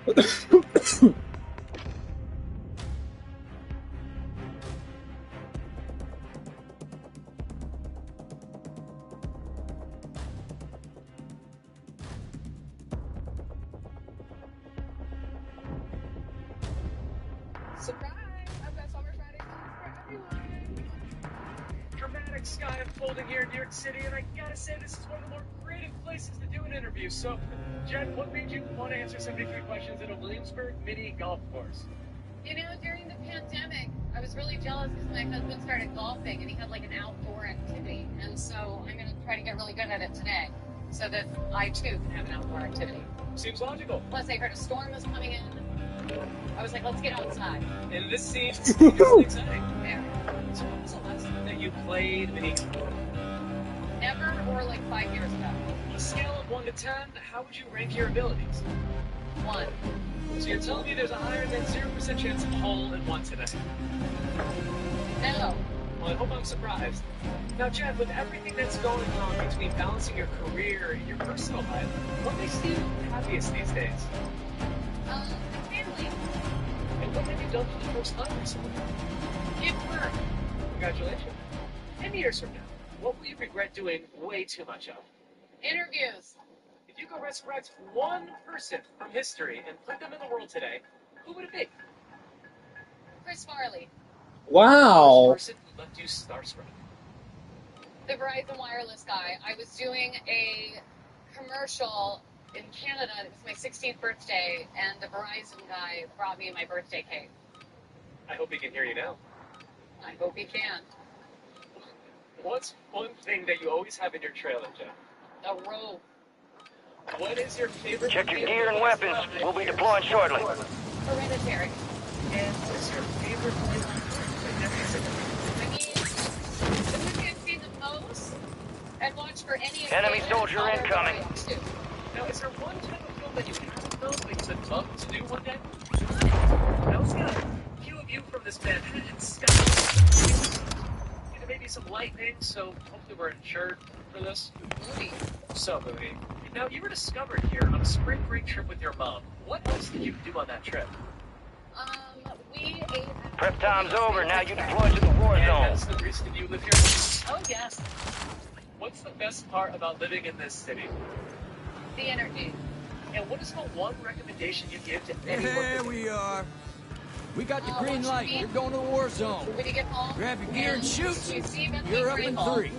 Surprise! I've got Summer Friday plans for everyone. Dramatic sky unfolding here in New York City, and I gotta say, this is one of the more creative places to do an interview. So, Jen, what made you want to answer 73 questions at a Williamsburg mini golf course? You know, during the pandemic, I was really jealous because my husband started golfing and he had like an outdoor activity. And so I'm going to try to get really good at it today so that I too can have an outdoor activity. Seems logical. Plus, I heard a storm was coming in. I was like, let's get outside. And this seems exciting. Yeah. So, when was the last time that you played mini golf? Never, or like 5 years ago. On a scale of 1 to 10, how would you rank your abilities? 1. So you're telling me there's a higher than 0% chance of hole in one today? No. Well, I hope I'm surprised. Now, Jen, with everything that's going on between balancing your career and your personal life, what makes you happiest these days? My family. And what have you done for the first time recently? Give birth. Congratulations. 10 years from now, what will you regret doing way too much of? Interviews. If you could resurrect one person from history and put them in the world today, who would it be? Chris Farley. Wow. The person who left you starstruck. The Verizon Wireless guy. I was doing a commercial in Canada. It was my 16th birthday, and the Verizon guy brought me my birthday cake. I hope he can hear you now. I hope he can. What's one thing that you always have in your trailer, Jen? A robe. What is your favorite? Check your gear and weapons. We'll be deploying shortly. Hereditary. And what's your favorite movie? I mean, the movie I've seen the most and watched for any Enemy occasion, soldier Color incoming. Warrior 2. Now, is there one type of film that you haven't filmed but you would love to do one day? Now, let's get a few of you from this Manhattan sky. Maybe some lightning, so hopefully we're insured for this. Movie. So, movie. Now, you were discovered here on a spring break trip with your mom. What else did you do on that trip? We ate... Prep time's over. Now you deploy to the war And zone. that's the reason you live here. Oh, yes. What's the best part about living in this city? The energy. And what is the one recommendation you give to anyone? Here we are. We got the green watch light. me. You're going to the war zone. When you get home... Grab your gear and shoot. You see Bentley You're up in Grable, 3.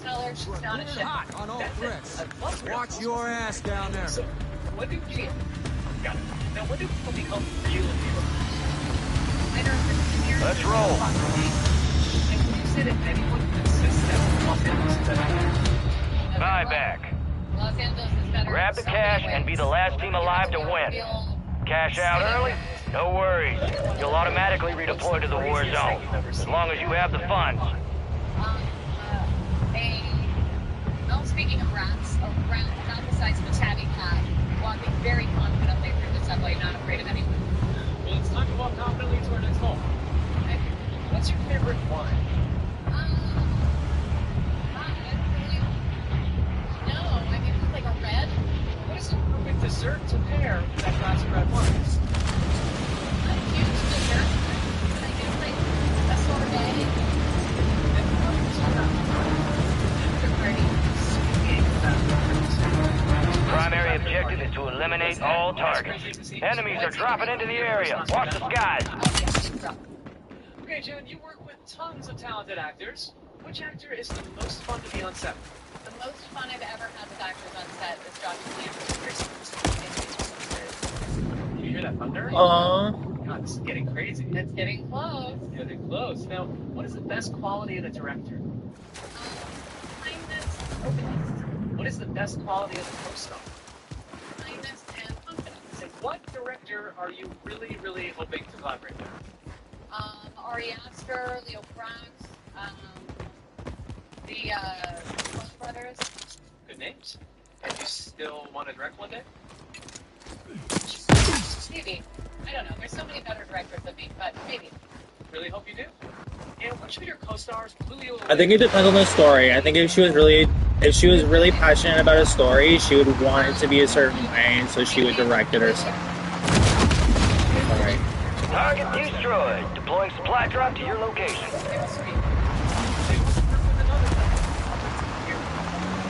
Tell her she's not a ship. Hot on all threats. I love real Watch your ass down there. So, when do you... Got it. Now, when do people become real heroes? I don't know. Let's roll. And when you say that anyone can insist that Los Angeles is better, Buyback. Los Angeles is better. Grab the in so cash many and be ways. the last team alive to win. Cash out early? No worries. You'll automatically redeploy to the war zone, as long as you have the funds. Speaking of rats, a rat about the size of a tabby cat, walking very confidently through the subway, not afraid of anyone. well, it's time to walk confidently to our next home. What's your favorite wine? I don't really know. I mean, it's like a red. What is the perfect dessert to pair with that glass of red wine? Not a huge dessert. I do like a sorbet. And Primary objective is to eliminate all targets. Enemies are dropping into the area. Watch the skies. Okay, Jen, you work with tons of talented actors. Which actor is the most fun to be on set? The most fun I've ever had with actors on set is Josh Lambert. You hear that thunder? God, this is getting crazy. It's getting close. Getting close. Now, what is the best quality in a director? Kindness, openness. What is the best quality of a co-star? Kindness and confidence. And what director are you really, really hoping to collaborate with? Ari Aster, Leo Franks, the Coen brothers. Good names. And you still want to direct one day? Maybe. I don't know. There's so many better directors than me, but maybe. Really hope you do. And which of your co-stars blew you away? I think it depends on the story. I think if she was really passionate about a story, she would want it to be a certain way, and so she would direct it herself. Deploying supply drop to your location. They must be. They must have worked with another one. Here.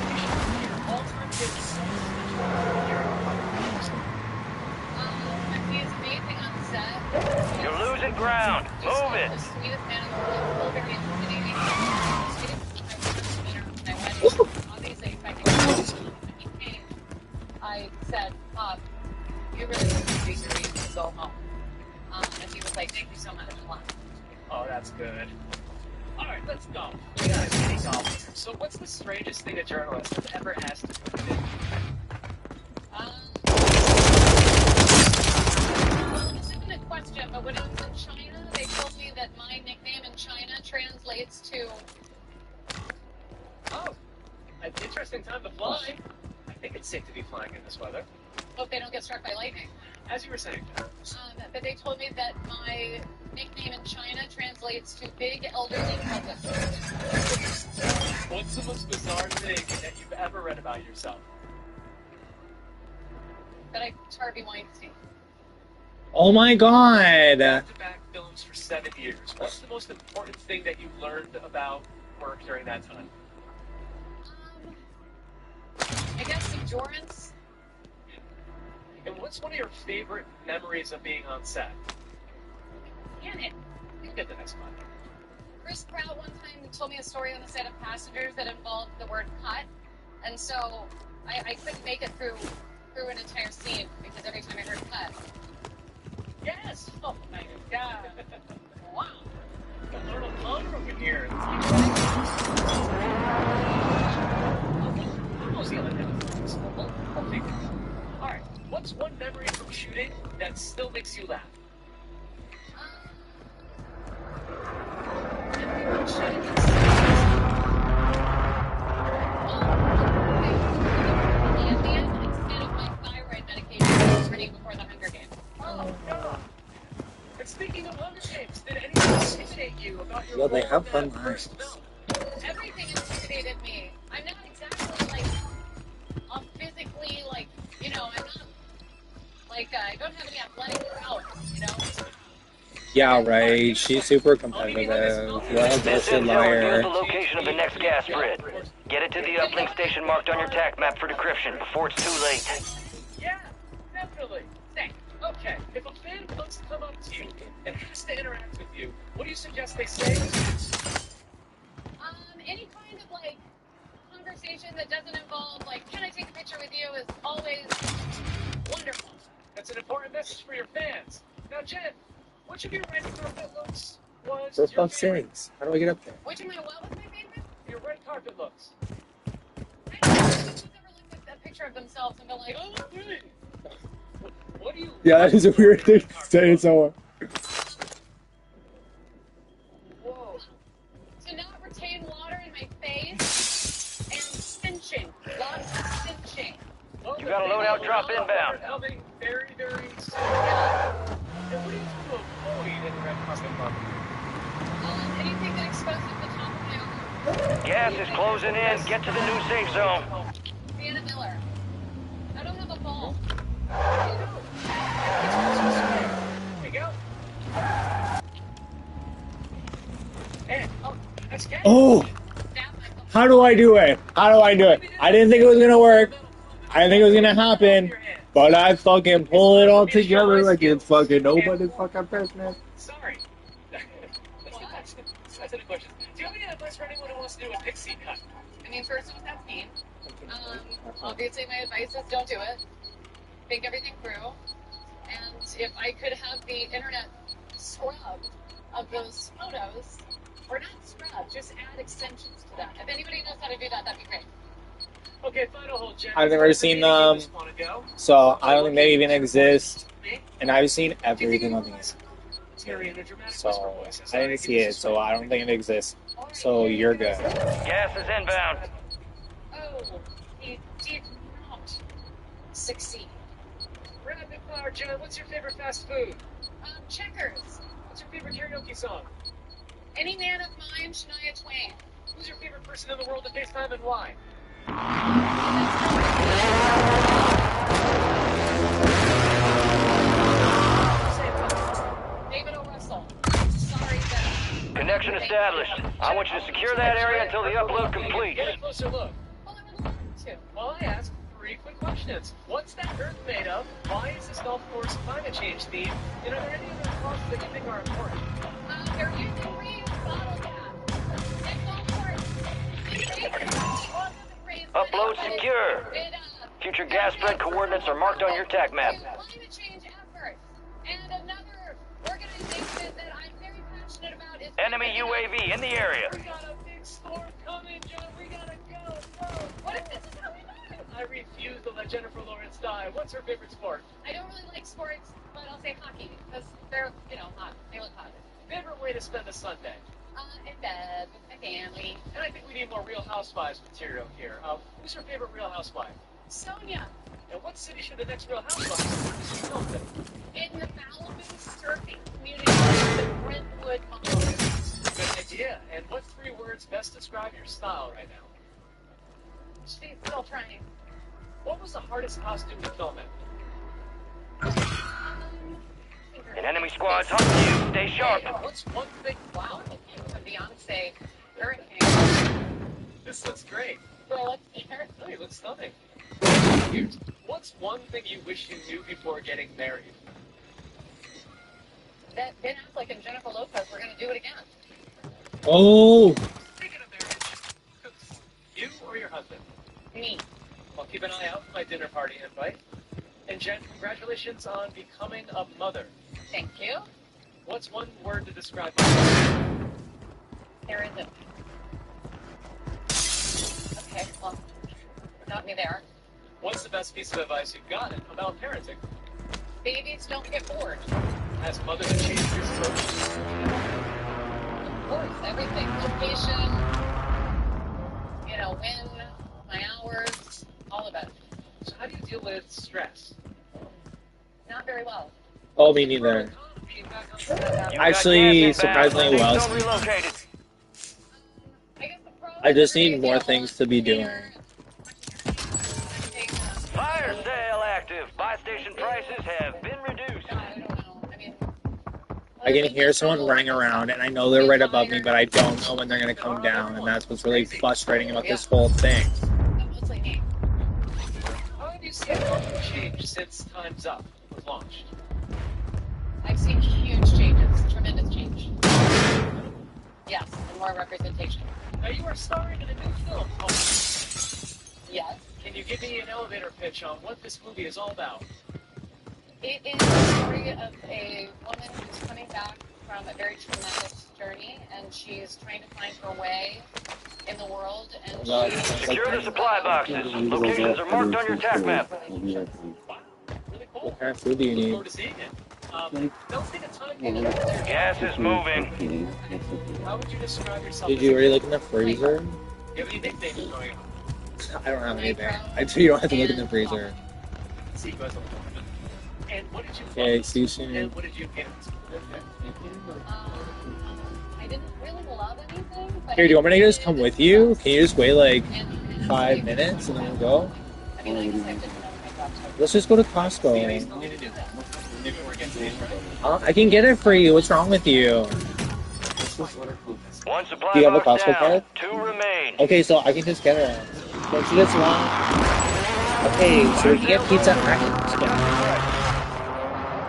You should hear all-time hit songs. He is amazing on set. You're losing ground. Move it. The sweetest man in the world. Very intimidating. Obviously, if I came, I said, you really need to be serious and go home. And he was like, thank you so much. Oh, that's good. All right, let's go. We got a mini golf. So what's the strangest thing a journalist has ever asked to do? Well, this isn't a question, but when I was in China, they told me that my nickname in China translates to... Oh, an interesting time to fly. I think it's safe to be flying in this weather. Hope they don't get struck by lightning. As you were saying. But they told me that my nickname in China translates to big elderly cousin. What's the most bizarre thing that you've ever read about yourself? That I Harvey Weinstein. Oh my god. Back-to-back films for 7 years. What's the most important thing that you learned about work during that time? I guess endurance. And what's one of your favorite memories of being on set? Can it? You can get the next one. Chris Pratt one time told me a story on the set of Passengers that involved the word cut, and so I couldn't make it through an entire scene because every time I heard cut. Yes! Oh my god! Wow! Got Arnold Palmer over here. Almost the other day. I'll take it. Alright, what's one memory from shooting that still makes you laugh? And speaking of Hunger Games, did anyone intimidate you about your Well, they role have in fun that lives. first film? Everything intimidated me. I'm not exactly like physically like, I'm not like I don't have any athletic prowess, Yeah, right. She's super competitive. Well, This bullshit intel reveals the liar. location of the next gas grid. Get it to the uplink station marked on your TAC map for decryption before it's too late. Yeah, definitely. Thanks. Okay, if a fan wants to come up to you and has to interact with you, what do you suggest they say? Any kind of like conversation that doesn't involve like, can I take a picture with you is always wonderful. That's an important message for your fans. Now, Jen, which of your red carpet looks was For your fuck's favorite? sakes. How do I get up there? Which of my what was my favorite? Your red carpet looks. I don't know. Who's ever looked at a picture of themselves and been like, oh, really? What do you? Yeah, that is a weird thing to say to someone. Whoa. to not retain water in my face and stenching. Lots of stenching. Well, You got a loadout drop inbound. Coming very, very soon. And what do you do to avoid in red carpet market? Anything that exposes the top of my arm. Gas is closing in. Get to the new safe zone. Sienna Miller. I don't have a ball. There you go. And, that's gas. Oh! Stab myself. How do I do it? How do I do it? I didn't think it was gonna work. I didn't think it was gonna happen. But I fucking pull it all together like it's fucking nobody's fucking business. Sorry. That's a good question. Do you have any advice for anyone who wants to do a pixie cut? I mean, first it was that scene. Obviously, my advice is don't do it. Think everything through. And if I could have the internet scrubbed of those photos, or not scrubbed, just add extensions to that. If anybody knows how to do that, that'd be great. Okay, final hole, Jen. I've never seen them, so I don't think they even exist. And I've seen everything on these. So I didn't see it, so I don't think it exists. So you're good. Gas is inbound. Oh, he did not succeed. Rapid fire, Jen. What's your favorite fast food? Checkers. What's your favorite karaoke song? Any Man of Mine, Shania Twain. Who's your favorite person in the world to FaceTime and why? David O. Russell. Connection established. I want you to secure that area until the upload completes. Get a closer look. Well, I would love to. Well, I asked 3 quick questions. What's that earth made of? Why is this golf course climate change themed? And are there any other costs that you think are important? They're using reused bottle caps. It's all for Upload secure. Future gas spread coordinates are marked on your TAC map. Climate change efforts. And another organization that I'm very passionate about is Enemy UAV in the area. We got a big storm coming, John. We gotta go. What if this is how we do it? I refuse to let Jennifer Lawrence die. What's her favorite sport? I don't really like sports, but I'll say hockey because they're, hot. They look hot. Favorite way to spend a Sunday? In bed with my family. And I think we need more Real Housewives material here. Who's your favorite Real Housewife? Sonia, And what city should the next Real Housewives be filmed in? in the Malibu surfing community, the Brentwood Mountains. Good idea. And what 3 words best describe your style right now? She's still trying. What was the hardest costume to film in? An enemy squad's hunting you. Stay sharp. What's one thing? Wow, a Beyonce hurricane. This looks great. Well, let's hear. Oh, you look stunning. What's one thing you wish you knew before getting married? That Ben Affleck and Jennifer Lopez, we're going to do it again. Oh, Speaking of marriage, you or your husband? Me. I'll keep an eye out for my dinner party invite. And Jen, congratulations on becoming a mother. Thank you. What's one word to describe you? There isn't. Okay, well, got me there. What's the best piece of advice you've gotten about parenting? Babies don't get bored. Has mother changed your approach? Of course, everything. Location, when, my hours, all of it. So how do you deal with stress? Not very well. oh, me neither. Being back on You track. got Actually, gas inbound. surprisingly well. Zone relocated. I guess the pros I just are need more things to be doing. Fire sale active. Buy station prices have been reduced. I don't know. I mean, I can hear someone running around, and I know they're right above me, but I don't know when they're going to come down, and that's what's really frustrating about this whole thing. mostly me. How have you seen Gotham change since Time's Up was launched? I've seen huge changes, tremendous change. Yes, and more representation. Now you are starring in a new film called... Yes. Can you give me an elevator pitch on what this movie is all about? It is the story of a woman who's coming back from a very tremendous journey, and she's trying to find her way in the world. And Secure the supply boxes. Locations are marked on your TAC map. Really cool. What kind of food do you Look need? forward to seeing it. Don't take a time to look at your Gas is moving. How would you describe yourself? Did as you a already kid? look in the freezer? Do you have any nicknames going on? I don't have anything. I do. You don't have to look in the freezer. See you guys on the phone. And what did you Okay, love? see you soon. And what did you hate? I didn't really love anything. But Here, do you want me to just come with you? Can you just wait like And 5 minutes and then we'll go? I mean, like I said, I didn't know my job. Let's just go to You know, you Costco. still need to do that. Maybe we're getting these right. I can get it for you. What's wrong with you? One supply Do you have a box Costco down. card? 2 remain. Okay, so I can just get it. Don't you just want? Okay, so we can get pizza at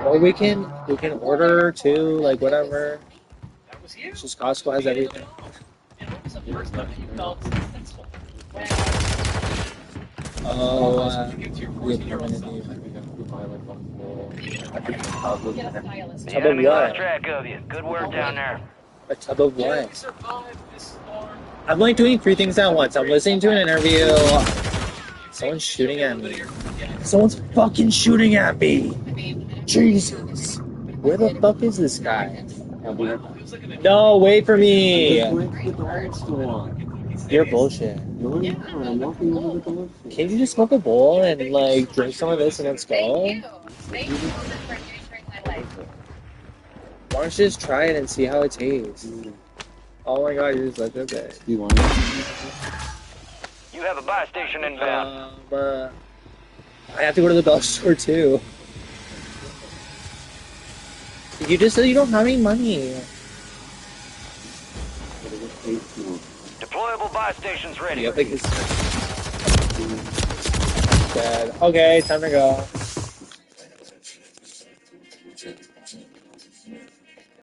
or we can order too, like whatever. That was you. It's just Costco has everything. And what was the first time that you felt successful? Oh, What would you give to your we have 14-year-old permanent self? leave. I think I'm gonna buy like one full- Get a stylist. The Tub of enemy lost what? track of you. Good work down there. A tub of Yeah, what? we survived this storm. I'm like doing 3 things at once. I'm listening to an interview. Someone's shooting at me. Someone's fucking shooting at me. I mean, Jesus. Where the fuck is this guy? It was like an No, wait for me. You're bullshit. Can't you just smoke a bowl and like drink some of this and let's thank go? you. Thank you for nurturing my life. Why don't you just try it and see how it tastes? Oh my god, you're such a bitch. You have a buy station inbound. I have to go to the dollar store too. You just said you don't have any money. Deployable buy station's ready. Yeah, I think it's dead. Okay, time to go.